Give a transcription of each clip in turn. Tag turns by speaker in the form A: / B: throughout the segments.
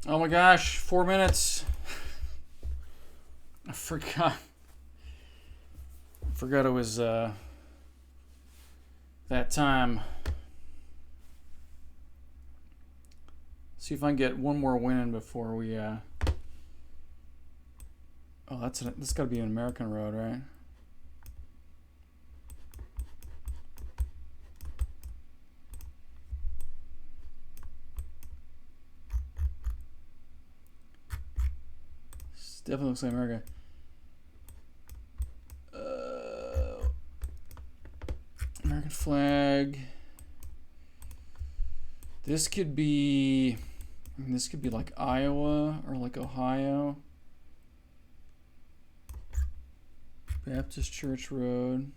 A: Oh my gosh, 4 minutes. I forgot. Forgot it was that time. See if I can get one more win in before we. Oh, that's got to be an American road, right? This definitely looks like America. American flag. This could be. I mean, this could be like Iowa or like Ohio. Baptist Church Road.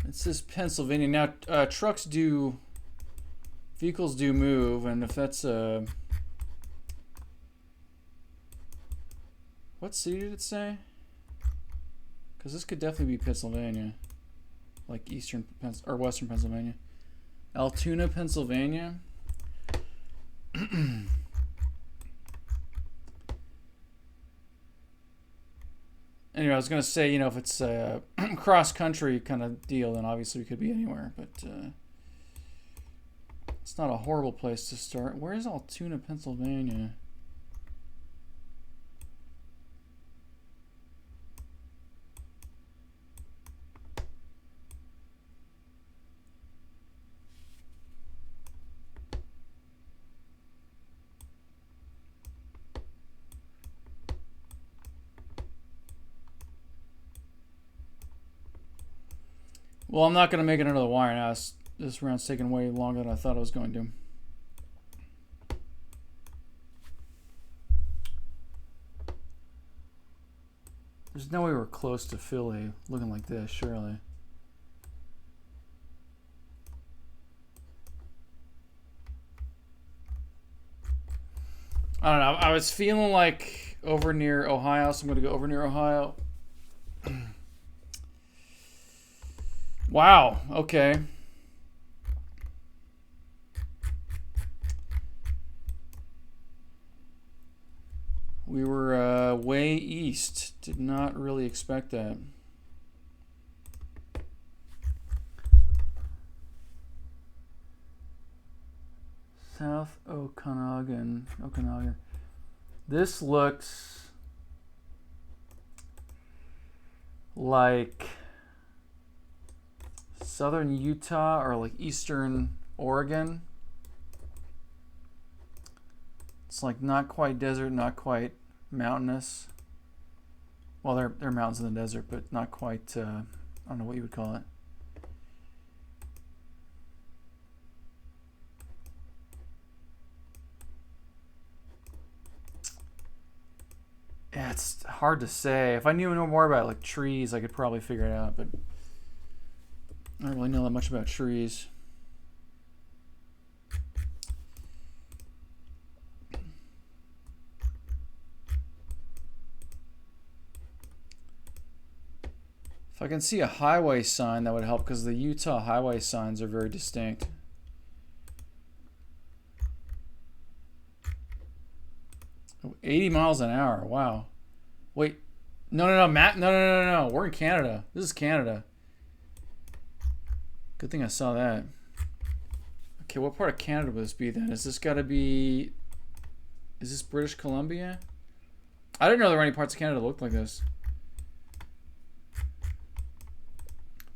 A: It says Pennsylvania. Now, vehicles do move, and if that's a. What city did it say? Because this could definitely be Pennsylvania. Like or western Pennsylvania. Altoona, Pennsylvania. Anyway, I was going to say, if it's a cross-country kind of deal, then obviously we could be anywhere. But it's not a horrible place to start. Where is Altoona, Pennsylvania? Well, I'm not going to make it under the wire now. This round's taking way longer than I thought it was going to. There's no way we're close to Philly looking like this, surely. I don't know. I was feeling like over near Ohio, so I'm going to go over near Ohio. Wow. Okay. We were way east. Did not really expect that. South Okanagan. This looks like southern Utah or like eastern Oregon. It's like not quite desert, not quite mountainous. Well, there are mountains in the desert, but not quite, I don't know what you would call it. Yeah, it's hard to say. If I knew more about like trees, I could probably figure it out, but I don't really know that much about trees. If I can see a highway sign, that would help because the Utah highway signs are very distinct. Oh, 80 miles an hour. Wow. Wait. No, Matt. No. We're in Canada. This is Canada. Good thing I saw that. Okay, what part of Canada would this be then? Is this got to be... Is this British Columbia? I didn't know there were any parts of Canada that looked like this.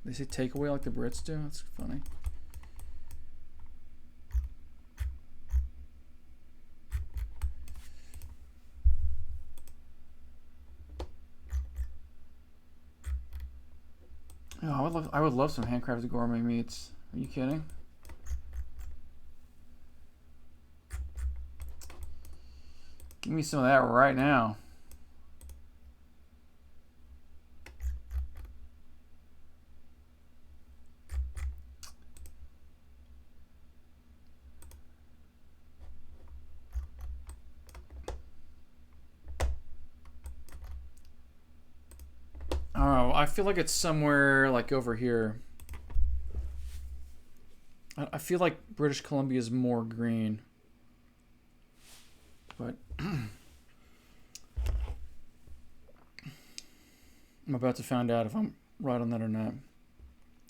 A: They say takeaway like the Brits do? That's funny. Oh, I would love some handcrafted gourmet meats. Are you kidding? Give me some of that right now. I feel like it's somewhere like over here. I feel like British Columbia is more green. But I'm about to find out if I'm right on that or not.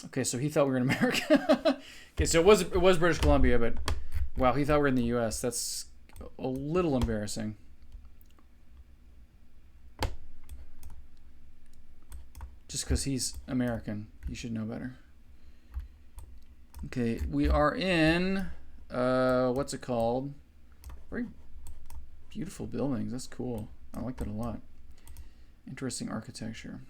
A: Okay, so he thought we were in America. Okay, so it was British Columbia, but wow, he thought we were in the US. That's a little embarrassing. Just because he's American, he should know better. Okay, we are in, what's it called? Very beautiful buildings. That's cool. I like that a lot. Interesting architecture.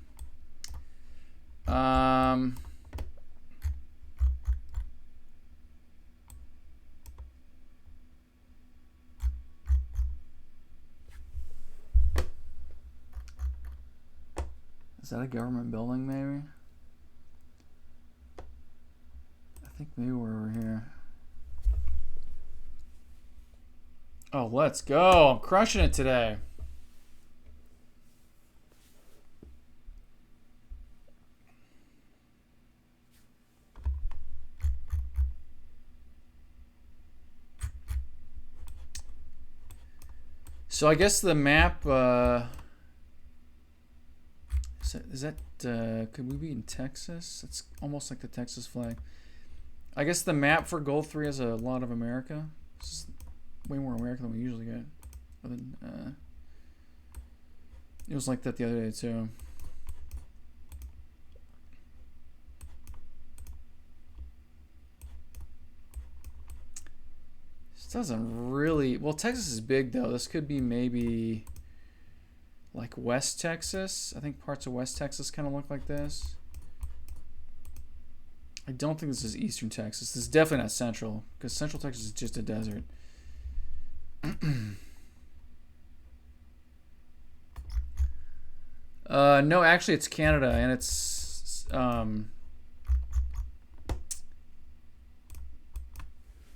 A: Is that a government building, maybe? I think maybe we're over here. Oh, let's go. I'm crushing it today. So I guess the map, is that could we be in Texas? It's almost like the Texas flag. I guess the map for Goal 3 has a lot of America. This is way more America than we usually get. It was like that the other day too. This doesn't really... Well, Texas is big though. This could be maybe like West Texas. I think parts of West Texas kind of look like this. I don't think this is Eastern Texas. This is definitely not Central, because Central Texas is just a desert. No, actually it's Canada, and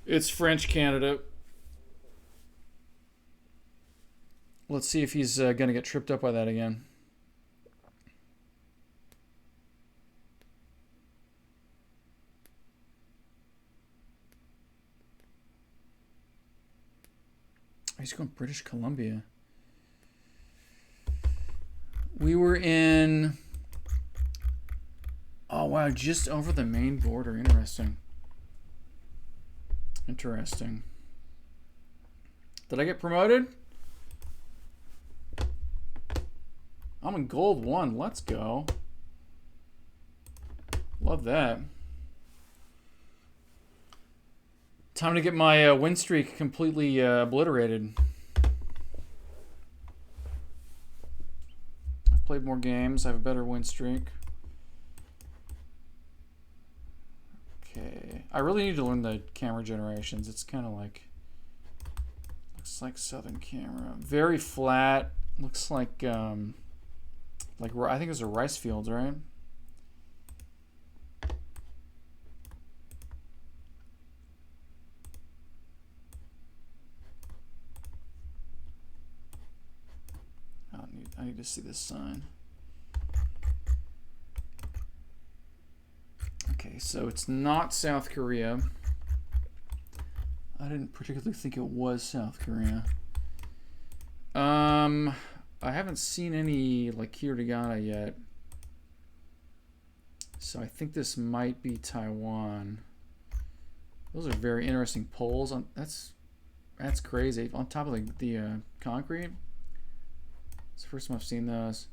A: it's French Canada. Let's see if he's gonna get tripped up by that again. He's going British Columbia. We were in... Oh, wow, just over the main border. Interesting. Interesting. Did I get promoted? I'm in Gold 1. Let's go. Love that. Time to get my win streak completely obliterated. I've played more games. I have a better win streak. Okay. I really need to learn the camera generations. It's kind of like... Looks like Southern camera. Very flat. Looks like I think those are rice fields, right? I need to see this sign. Okay, so it's not South Korea. I didn't particularly think it was South Korea. I haven't seen any like hiragana yet. So I think this might be Taiwan. Those are very interesting poles. That's crazy. On top of the concrete. It's the first time I've seen those.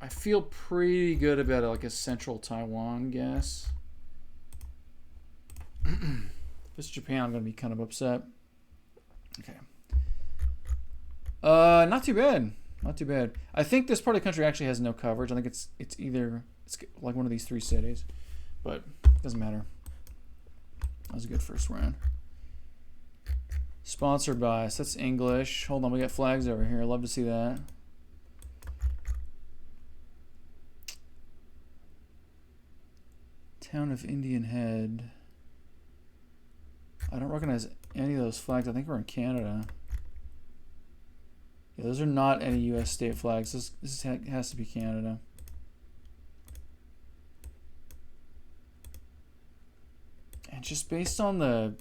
A: I feel pretty good about it, like a central Taiwan guess. If it's Japan, I'm gonna be kind of upset. Okay. Not too bad. Not too bad. I think this part of the country actually has no coverage. I think it's like one of these 3 cities, but it doesn't matter. That was a good first round. Sponsored by us. That's English. Hold on, we got flags over here. Love to see that. Town of Indian Head. I don't recognize any of those flags. I think we're in Canada. Yeah, those are not any U.S. state flags. This has to be Canada. just based on the...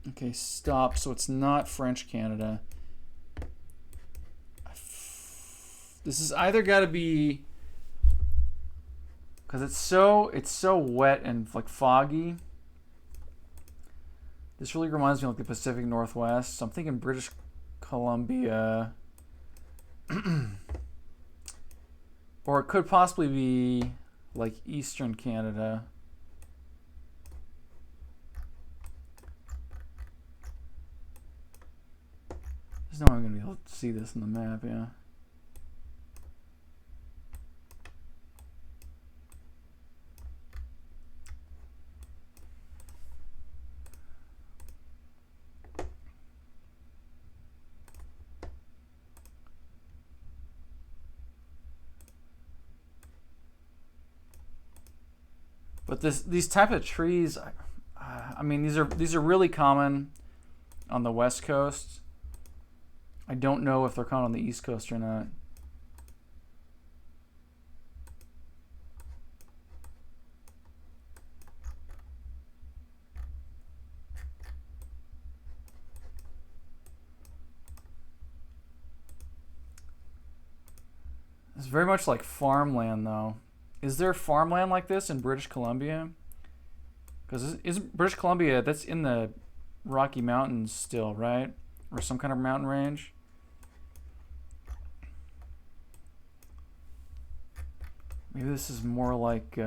A: Okay, stop. So it's not French Canada. This is either got to be... Because it's so wet and like foggy. This really reminds me of like the Pacific Northwest. So I'm thinking British Columbia. Or it could possibly be like Eastern Canada. There's no way I'm going to be able to see this in the map, yeah. But these type of trees, I mean, these are really common on the West Coast. I don't know if they're common on the East Coast or not. It's very much like farmland, though. Is there farmland like this in British Columbia? Because isn't British Columbia, that's in the Rocky Mountains still, right? Or some kind of mountain range? Maybe this is more like...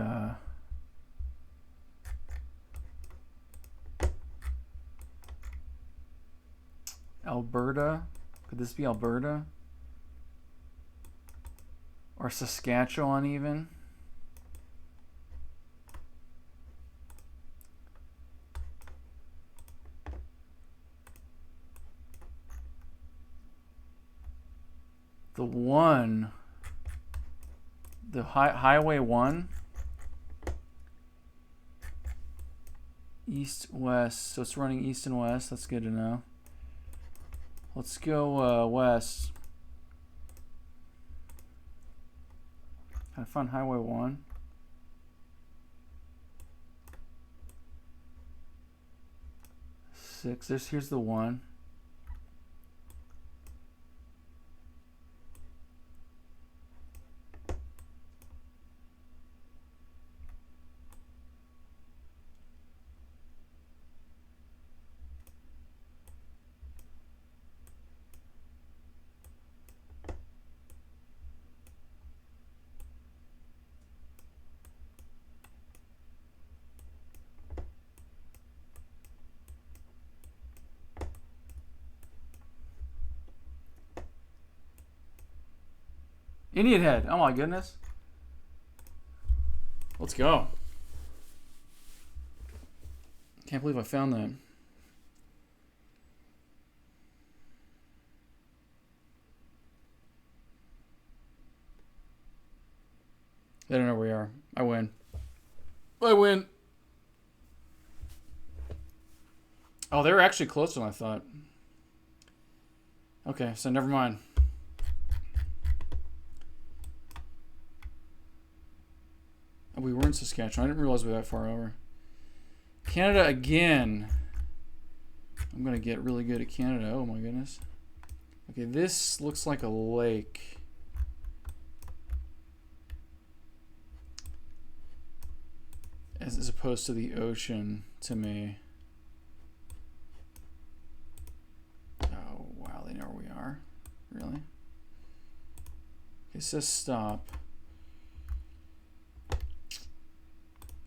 A: Alberta? Could this be Alberta? Or Saskatchewan even? The one, the Highway 1, east, west, so it's running east and west. That's good to know. Let's go west. Can I find Highway 1? Six, here's the 1. Indian Head. Oh my goodness. Let's go. Can't believe I found that. They don't know where we are. I win. I win. Oh, they were actually closer than I thought. Okay, so never mind. Oh, we were in Saskatchewan. I didn't realize we were that far over. Canada again. I'm going to get really good at Canada. Oh my goodness. Okay, this looks like a lake. As opposed to the ocean to me. Oh, wow, they know where we are. Really? Okay, it says stop.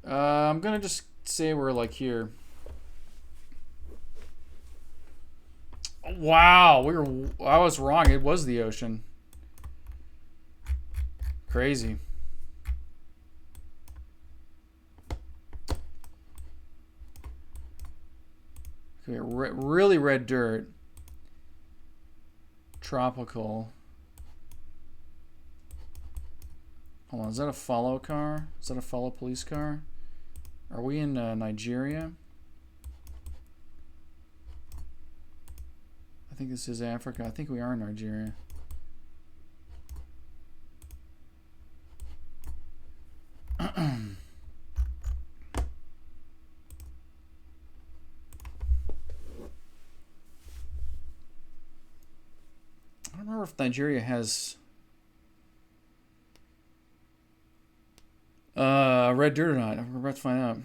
A: I'm gonna just say we're like here. Wow, I was wrong. It was the ocean. Crazy. Okay, really red dirt. Tropical. Hold on, is that a follow car? Is that a follow police car? Are we in Nigeria? I think this is Africa. I think we are in Nigeria. don't remember if Nigeria has red dirt or not. We're about to find out.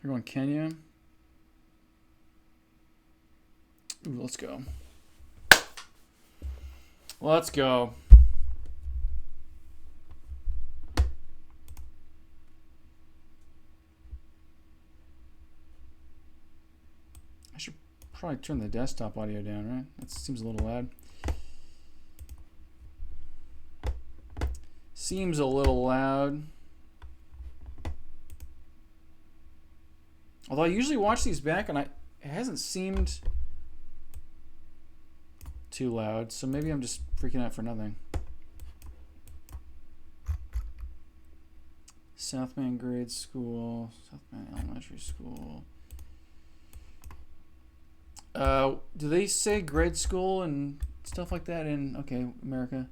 A: We're going Kenya. Ooh, let's go. Let's go. I should probably turn the desktop audio down, right? That seems a little loud. Seems a little loud. Although I usually watch these back and it hasn't seemed too loud, so maybe I'm just freaking out for nothing. Southman grade school, Southman elementary school. Do they say grade school and stuff like that in, okay, America?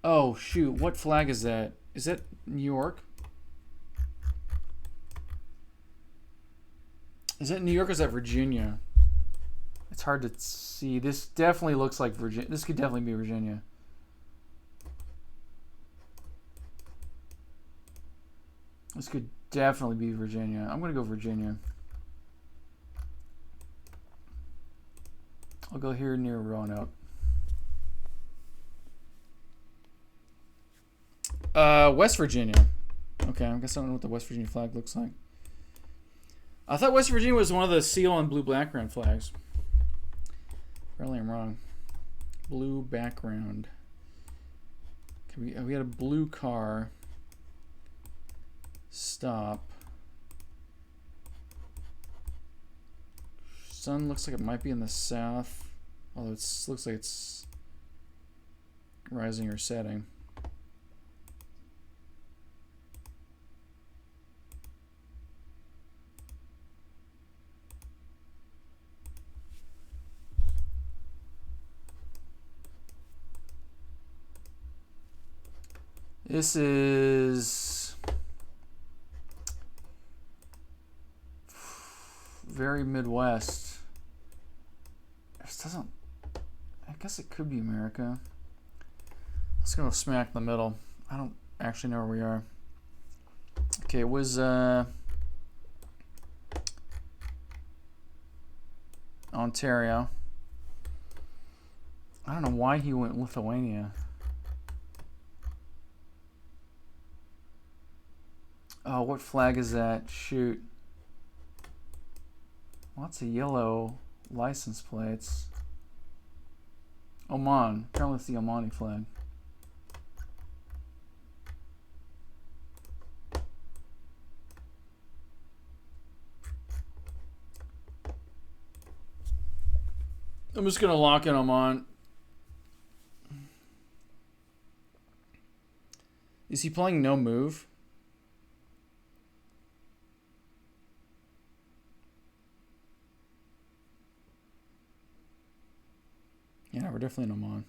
A: Oh, shoot. What flag is that? Is that New York? Is that New York or is that Virginia? It's hard to see. This definitely looks like Virginia. This could definitely be Virginia. This could definitely be Virginia. I'm going to go Virginia. I'll go here near Roanoke. West Virginia. Okay, I guess I don't know what the West Virginia flag looks like. I thought West Virginia was one of the seal on blue background flags. Apparently I'm wrong. Blue background. Okay, we had a blue car. Stop. Sun looks like it might be in the south. Although it looks like it's rising or setting. This is very Midwest. This doesn't, I guess it could be America. Let's go smack in the middle. I don't actually know where we are. Okay, it was Ontario. I don't know why he went Lithuania. Oh, what flag is that? Shoot. Lots of yellow license plates. Oman. Apparently it's the Omani flag. I'm just going to lock in Oman. Is he playing no move? Yeah, we're definitely in Oman.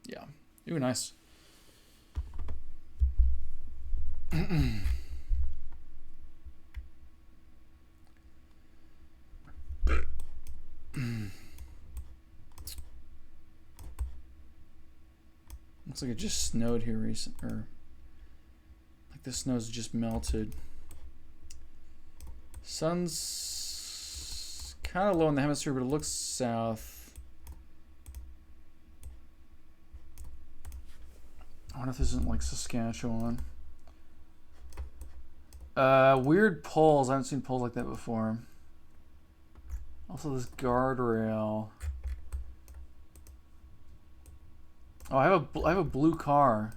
A: Yeah. Ooh, nice. Looks like it just snowed here recently, or like the snow's just melted. Sun's kind of low in the hemisphere, but it looks south. I wonder if this isn't like Saskatchewan. Weird poles. I haven't seen poles like that before. Also, this guardrail. Oh, I have a blue car.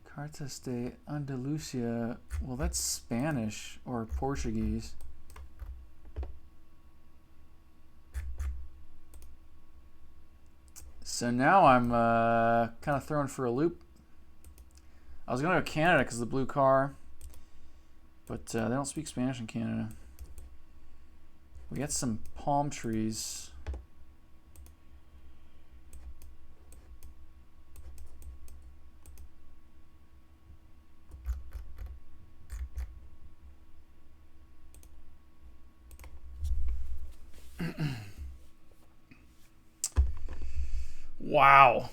A: Cartas de Andalusia. Well, that's Spanish or Portuguese. So now I'm kind of thrown for a loop. I was going to go Canada because of the blue car, but they don't speak Spanish in Canada. We got some palm trees. Wow.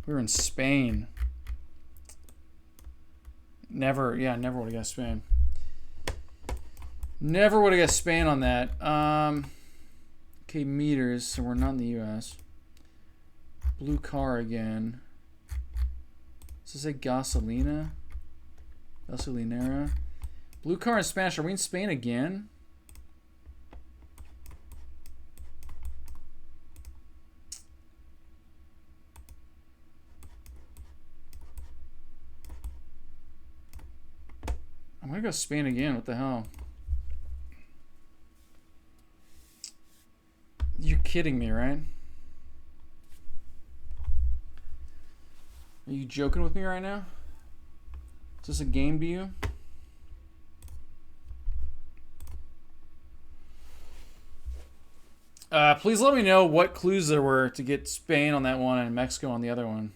A: We were in Spain. Never would have guessed Spain. Never would have guessed Spain on that. Okay, meters, so we're not in the U.S. Blue car again. Does it say gasolina? Gasolinera? Blue car in Spanish. Are we in Spain again? I'm gonna go Spain again. What the hell? You're kidding me, right? Are you joking with me right now? Is this a game to you? Please let me know what clues there were to get Spain on that one and Mexico on the other one.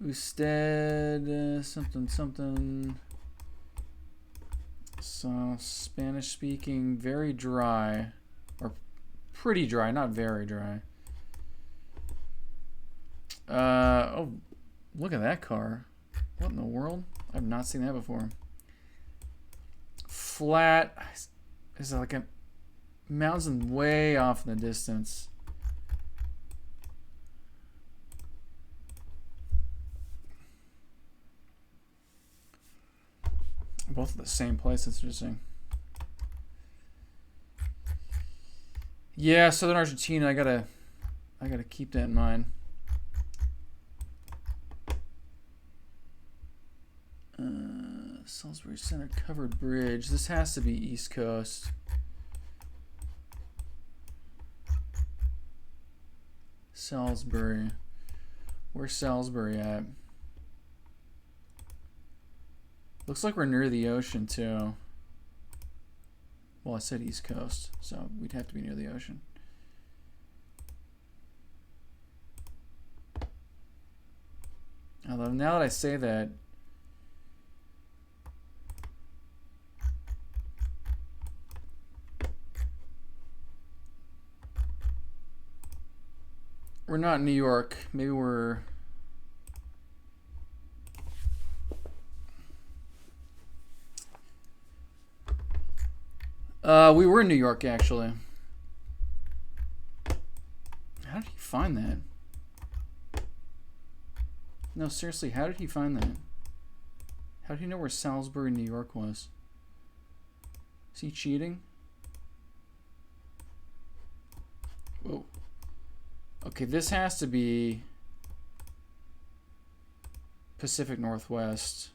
A: Usted, something. So, Spanish speaking, very dry. Or pretty dry, not very dry. Oh, look at that car. What in the world? I've not seen that before. Flat. Is it like a mountain way off in the distance? Both at the same place. That's interesting. Yeah, Southern Argentina. I gotta keep that in mind. Salisbury Center covered bridge. This has to be East Coast. Salisbury. Where's Salisbury at? Looks like we're near the ocean too. Well, I said East Coast, so we'd have to be near the ocean. Although now that I say that, we're not in New York. Maybe we're... we were in New York, actually. How did he find that? No, seriously, how did he find that? How did he know where Salisbury, New York was? Is he cheating? Whoa. Okay, this has to be Pacific Northwest.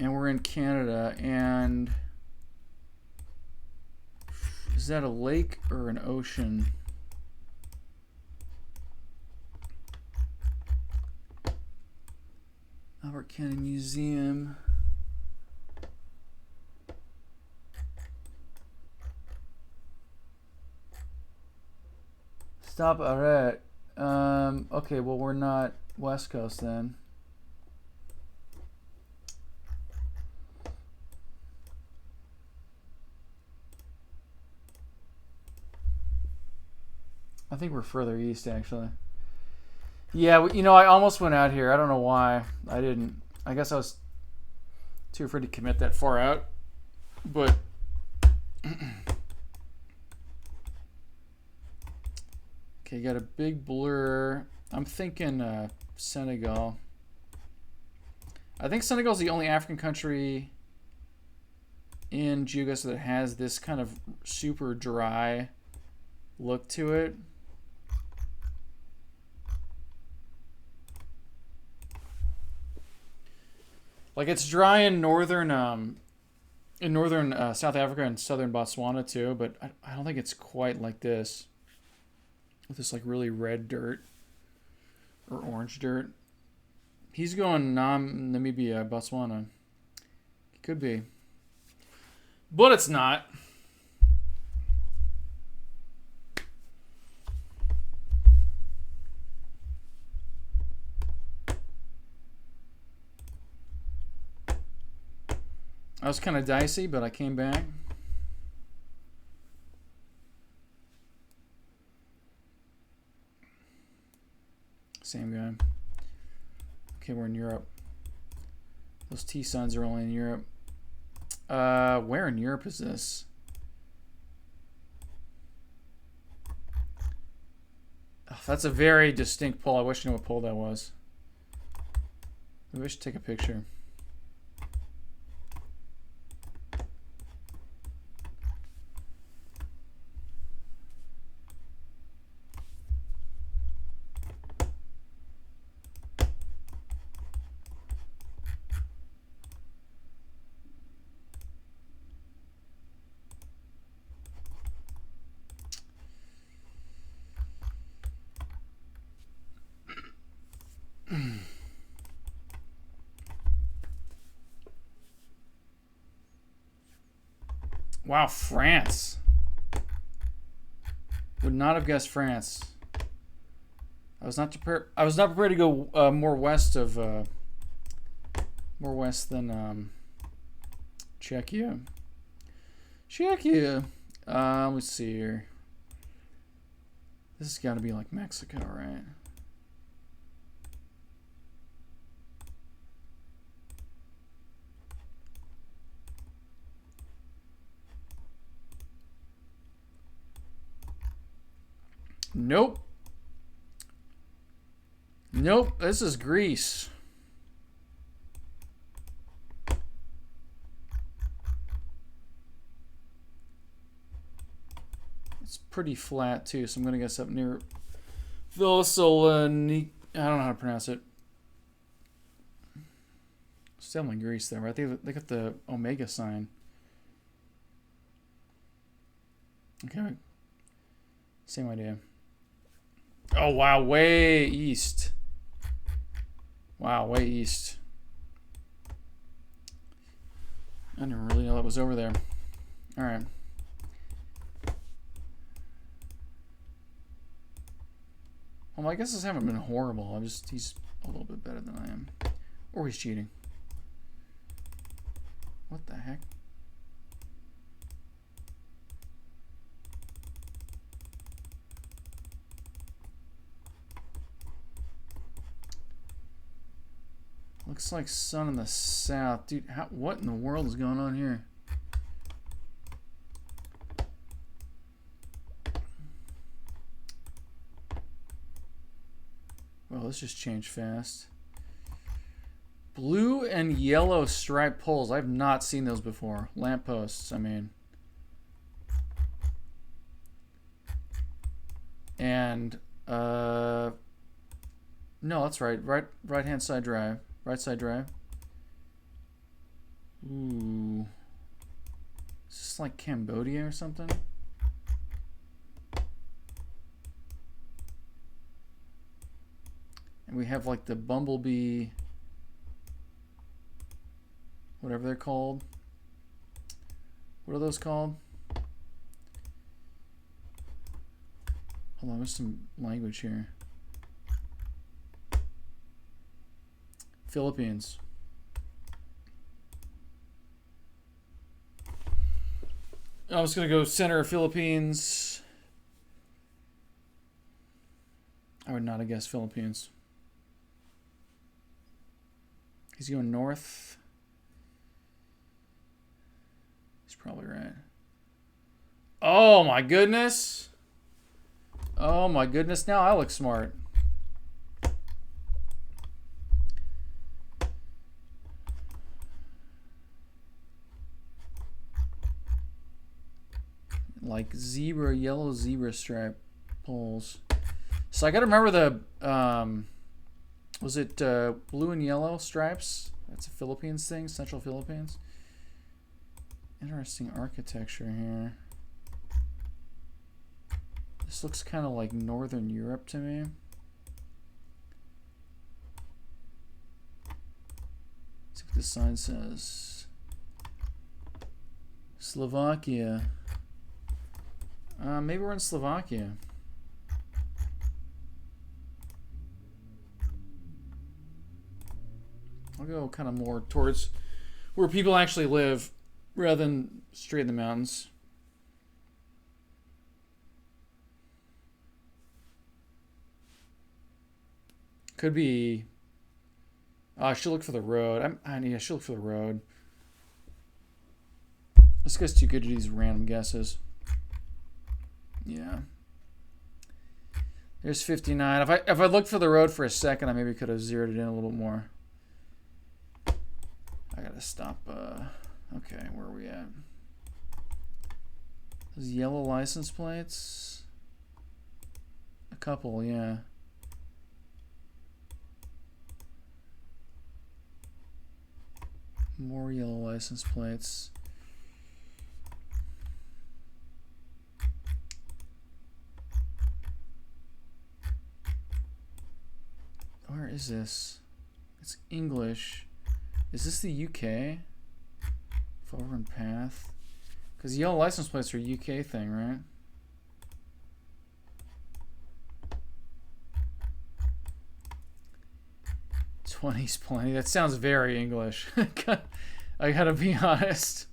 A: And we're in Canada, and is that a lake or an ocean? Albert County Museum. Stop arrête. Okay, well, we're not West Coast then. I think we're further east, actually. Yeah, you know, I almost went out here. I don't know why. I didn't. I guess I was too afraid to commit that far out. But okay, got a big blur. I'm thinking Senegal. I think Senegal is the only African country in Geoguessr that has this kind of super dry look to it. Like, it's dry in northern South Africa and southern Botswana too, but I don't think it's quite like this. With this like really red dirt or orange dirt. He's going Namibia, Botswana. Could be. But it's not. I was kind of dicey, but I came back. Same guy. Okay, we're in Europe. Those T signs are only in Europe. Where in Europe is this? Oh, that's a very distinct pole. I wish I knew what pole that was. Maybe I should take a picture. Wow, France. Would not have guessed France. I was not prepared to go more west than Czechia. Czechia. Let me see here. This has got to be like Mexico, right? Nope. Nope, this is Greece. It's pretty flat too, so I'm gonna guess up near Thessaloniki. I don't know how to pronounce it. Still in Greece though, right? They got the omega sign. Okay. Same idea. Oh, wow. Way east. Wow, way east. I didn't really know that was over there. All right. Well, my guesses haven't been horrible. He's a little bit better than I am. Or he's cheating. What the heck? Looks like sun in the south. Dude, what in the world is going on here? Well, this just changed fast. Blue and yellow striped poles. I've not seen those before. Lampposts, I mean. And, no, that's right. Right-hand side drive. Right side drive. Ooh. Is this like Cambodia or something? And we have like the bumblebee, whatever they're called. What are those called? Hold on, there's some language here. Philippines. I was going to go center of Philippines. I would not have guessed Philippines. He's going north. He's probably right. Oh my goodness. Oh my goodness. Now I look smart. Like yellow zebra stripe poles. So I got to remember the, was it blue and yellow stripes? That's a Philippines thing, Central Philippines. Interesting architecture here. This looks kind of like Northern Europe to me. Let's see what the sign says. Slovakia. Maybe we're in Slovakia. I'll go kind of more towards where people actually live rather than straight in the mountains. Could be. I should look for the road. I should look for the road. This guy's too good to these random guesses. Yeah. There's 59. If I looked for the road for a second, I maybe could have zeroed it in a little more. I gotta stop. Okay, where are we at? Those yellow license plates. A couple, yeah. More yellow license plates. Where is this? It's English. Is this the UK? Forward and path. Because yellow license plates are a UK thing, right? '20's plenty. That sounds very English. I gotta be honest.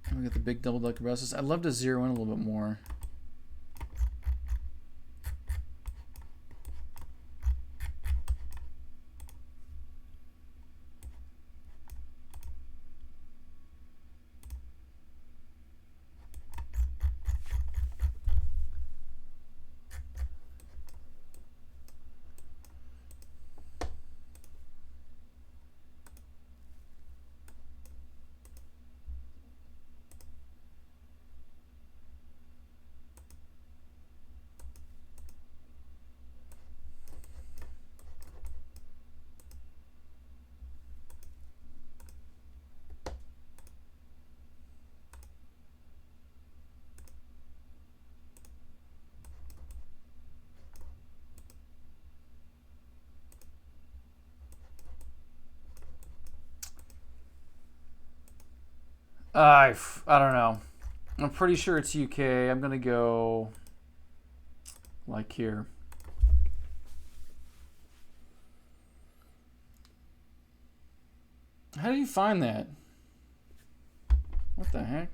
A: And we got the big double-decker buses. I'd love to zero in a little bit more. I don't know. I'm pretty sure it's UK. I'm gonna go like here. How do you find that? What the heck?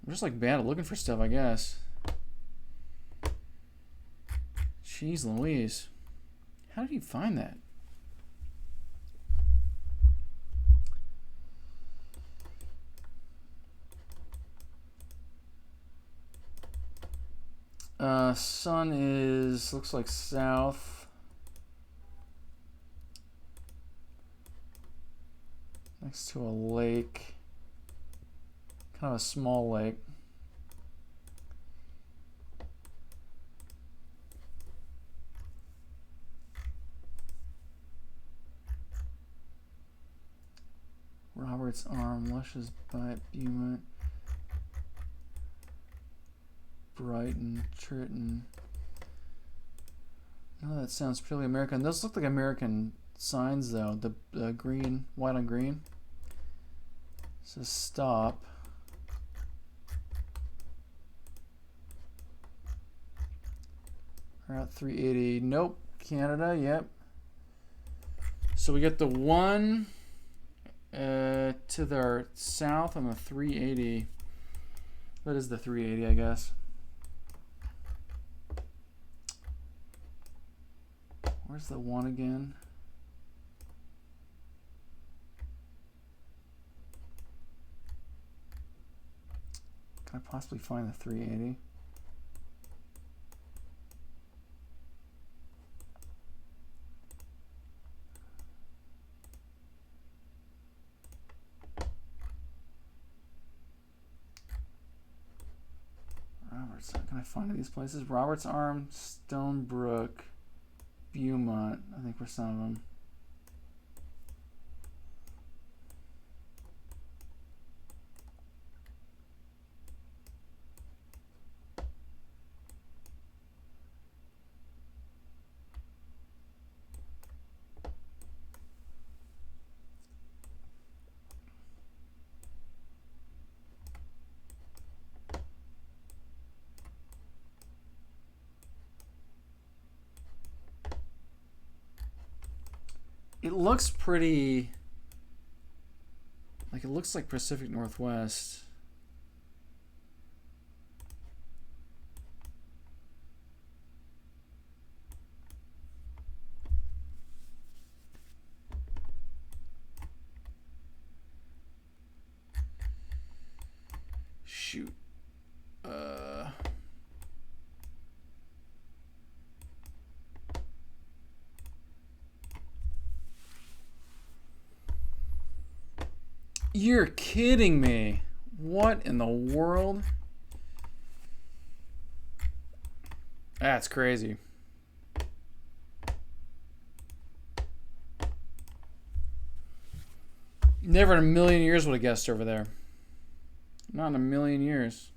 A: I'm just like bad at looking for stuff, I guess. Jeez Louise. How did you find that? Sun is, looks like south. Next to a lake. Kind of a small lake. Robert's Arm, Luscious Bite, Beaumont. Brighton, Triton. No, that sounds purely American. Those look like American signs, though. The green, white on green. It says stop. Route 380. Nope. Canada. Yep. So we get the one to the south on the 380. That is the 380, I guess. Where's the one again? Can I possibly find the 380? Roberts, can I find these places? Robert's Arm, Stonebrook, Beaumont, I think were some of them. It looks pretty... Like, it looks like Pacific Northwest. Shoot. You're kidding me. What in the world? That's crazy. Never in a million years would have guessed over there. Not in a million years.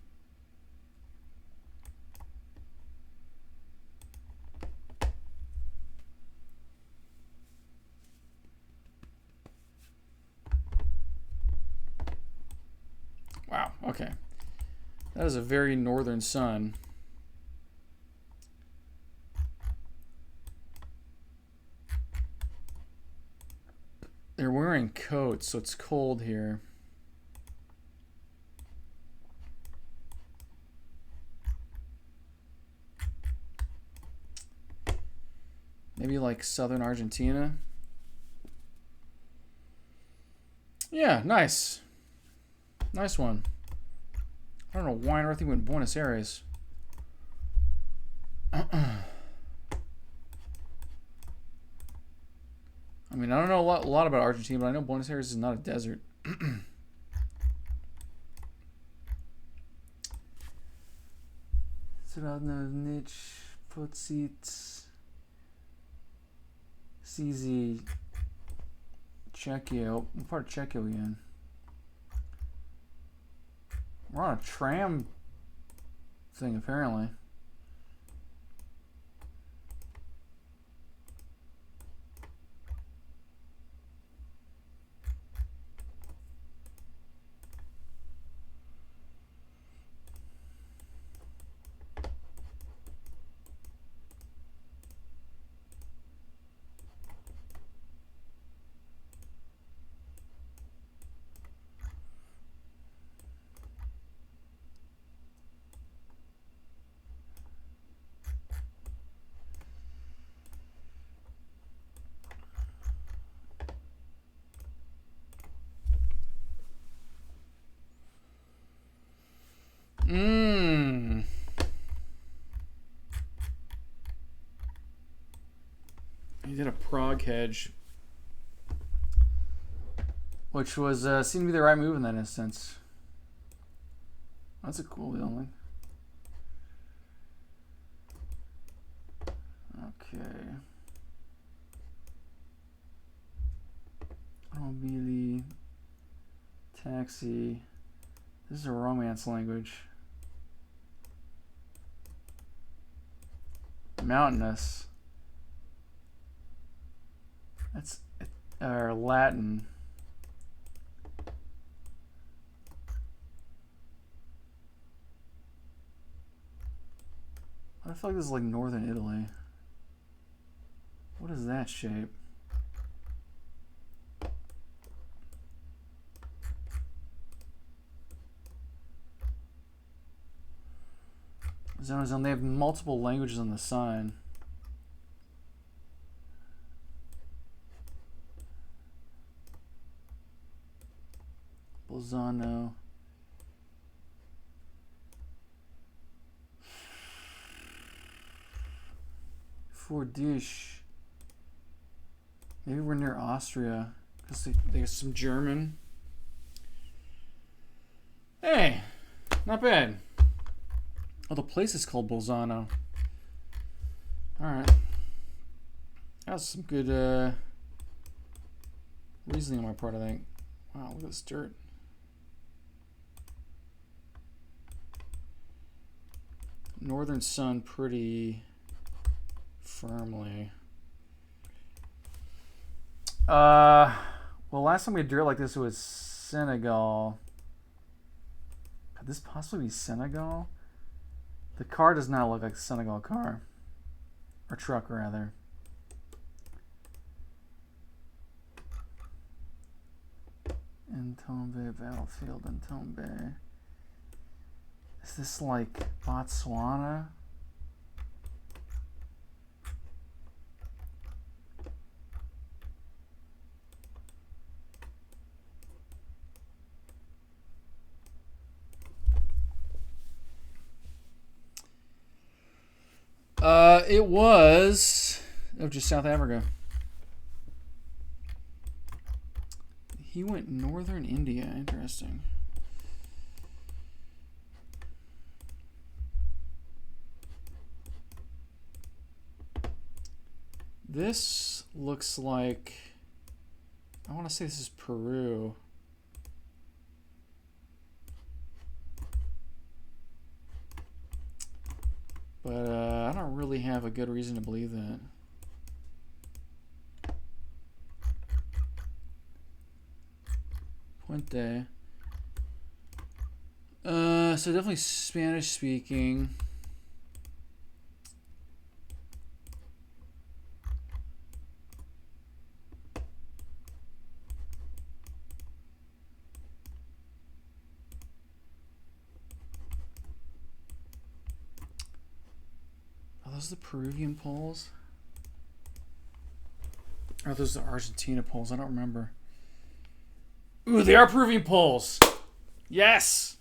A: Wow, okay. That is a very northern sun. They're wearing coats, so it's cold here. Maybe like southern Argentina. Yeah, nice. Nice one. I don't know why on earth he went Buenos Aires. I mean, I don't know a lot about Argentina, but I know Buenos Aires is not a desert. Niche, Footsits, CZ, Czechia. What part of Czechia are we in? We're on a tram thing, apparently. He did a Prague hedge, which was seemed to be the right move in that instance. That's a cool building. Okay. Automobili, taxi. This is a Romance language. Mountainous. That's Latin. I feel like this is like northern Italy. What is that shape? Zone. They have multiple languages on the sign. Bolzano. Fordish. Maybe we're near Austria because there's some German. Hey, not bad. Oh, the place is called Bolzano. Alright. That was some good reasoning on my part, I think. Wow, look at this dirt. Northern sun pretty firmly. Well, last time we drew it like this was Senegal. Could this possibly be Senegal? The car does not look like a Senegal car. Or truck, rather. Ntombe, battlefield Ntombe. Is this like Botswana? It was just South Africa. He went northern India. Interesting. This looks like, I want to say this is Peru. But I don't really have a good reason to believe that. Puente. So definitely Spanish speaking. Are those the Peruvian polls? Or are those the Argentina polls? I don't remember. Ooh, they are Peruvian polls. Yes.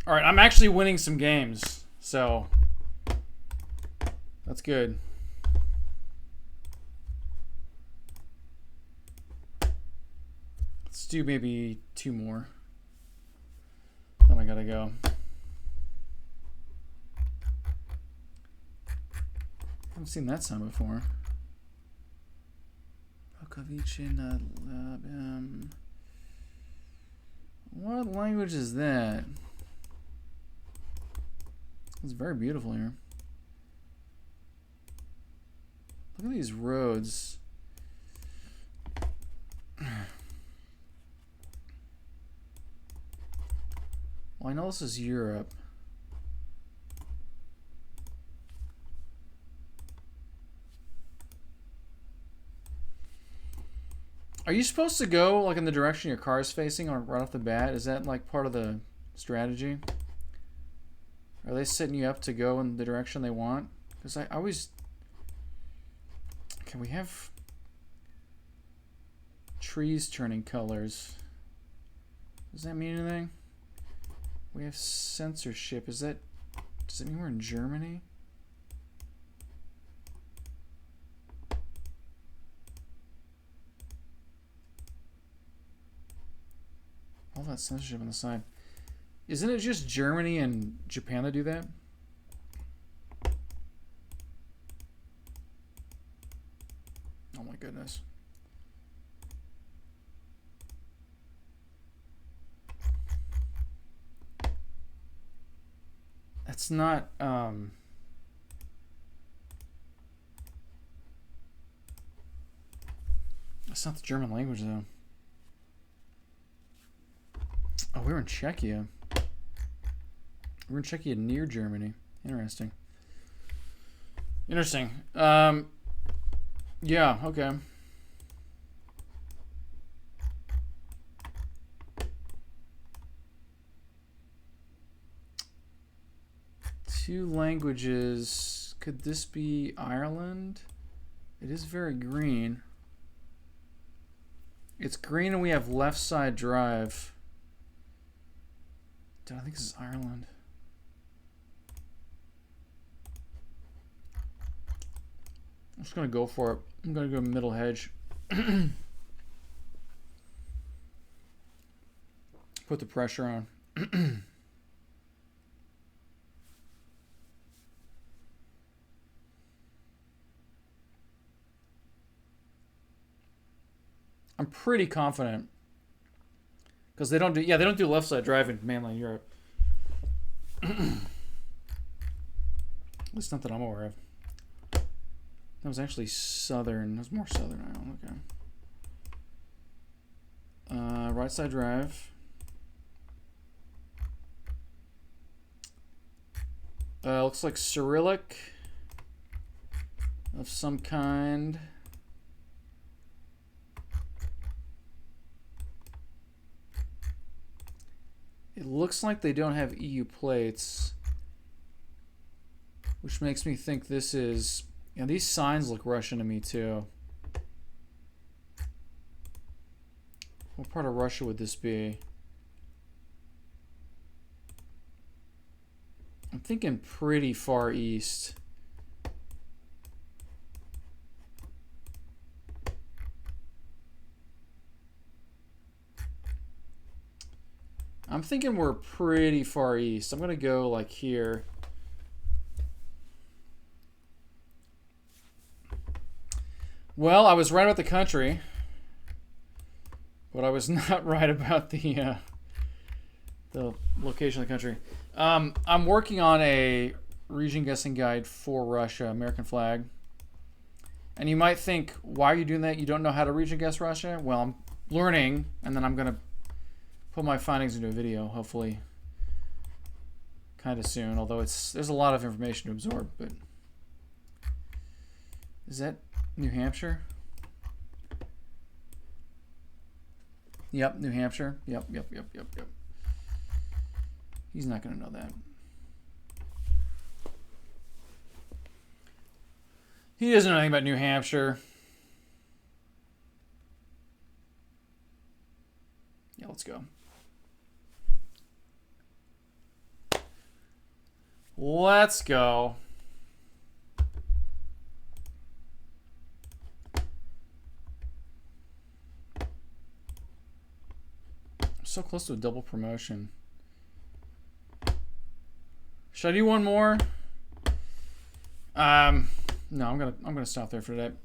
A: All right, I'm actually winning some games, so that's good. Let's do maybe 2 more. Then I gotta go. Haven't seen that sign before. What language is that? It's very beautiful here. Look at these roads. Well, I know this is Europe. Are you supposed to go like in the direction your car is facing or right off the bat? Is that like part of the strategy? Are they setting you up to go in the direction they want? Because I always... Okay, we have trees turning colors. Does that mean anything? We have censorship. Is that... Does it mean we're in Germany? All that censorship on the side. Isn't it just Germany and Japan that do that? Oh my goodness. That's not that's not the German language though. Oh, we're in Czechia. We're in Czechia near Germany. Interesting. Interesting. Yeah, okay. Two languages. Could this be Ireland? It is very green. It's green and we have left side drive. Dude, I think this is Ireland. I'm just gonna go for it. I'm gonna go middle hedge. Put the pressure on. I'm pretty confident because they don't do left side drive in mainland Europe. At least not that I'm aware of. That was actually southern. That was more southern Ireland. Okay. Right side drive. Looks like Cyrillic of some kind. looks like they don't have EU plates, which makes me think this is... Yeah, these signs look Russian to me too. What part of Russia would this be? I'm thinking pretty far east. I'm thinking we're pretty far east. I'm going to go like here. Well, I was right about the country, but I was not right about the location of the country. I'm working on a region guessing guide for Russia, American flag. And you might think, why are you doing that? You don't know how to region guess Russia? Well, I'm learning, and then I'm going to put my findings into a video, hopefully kind of soon. Although there's a lot of information to absorb. But is that New Hampshire? Yep, New Hampshire. Yep. He's not going to know that. He doesn't know anything about New Hampshire. Yeah, let's go. Let's go. I'm so close to a double promotion. Should I do one more? No, I'm gonna stop there for today.